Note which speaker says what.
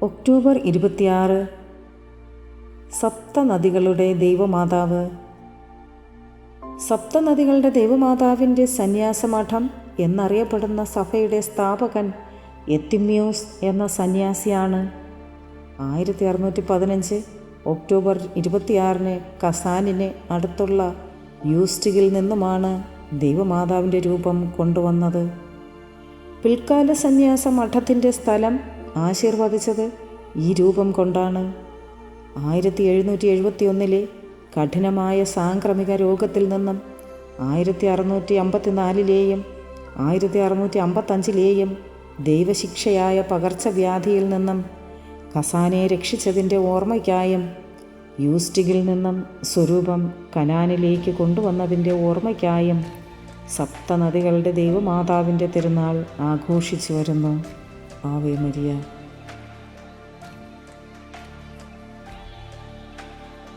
Speaker 1: October 26 സപ്തനദികളുടെ ദൈവമാതാവ്. സപ്തനദികളുടെ ദൈവമാതാവിൻ്റെ സന്യാസമഠം എന്നറിയപ്പെടുന്ന സഭയുടെ സ്ഥാപകൻ എത്തിമ്യോസ് എന്ന സന്യാസിയാണ്. 1615 ഒക്ടോബർ 26 കസാനിന് അടുത്തുള്ള യൂസ്റ്റിയിൽ നിന്നുമാണ് ദൈവമാതാവിൻ്റെ രൂപം കൊണ്ടുവന്നത്. പിൽക്കാല സന്യാസ മഠത്തിൻ്റെ സ്ഥലം ആശീർവദിച്ചത് ഈ രൂപം കൊണ്ടാണ്. 1771 കഠിനമായ സാംക്രമിക രോഗത്തിൽ നിന്നും 1654 1655 ദൈവശിക്ഷയായ പകർച്ചവ്യാധിയിൽ നിന്നും കസാനെ രക്ഷിച്ചതിൻ്റെ ഓർമ്മയ്ക്കായും യൂസ്റ്റിയിൽ നിന്നും സ്വരൂപം കനാനിലേക്ക് കൊണ്ടുവന്നതിൻ്റെ ഓർമ്മയ്ക്കായും സപ്തനദികളുടെ ദൈവമാതാവിൻ്റെ തിരുനാൾ ആഘോഷിച്ചു വരുന്നു. Ave Maria.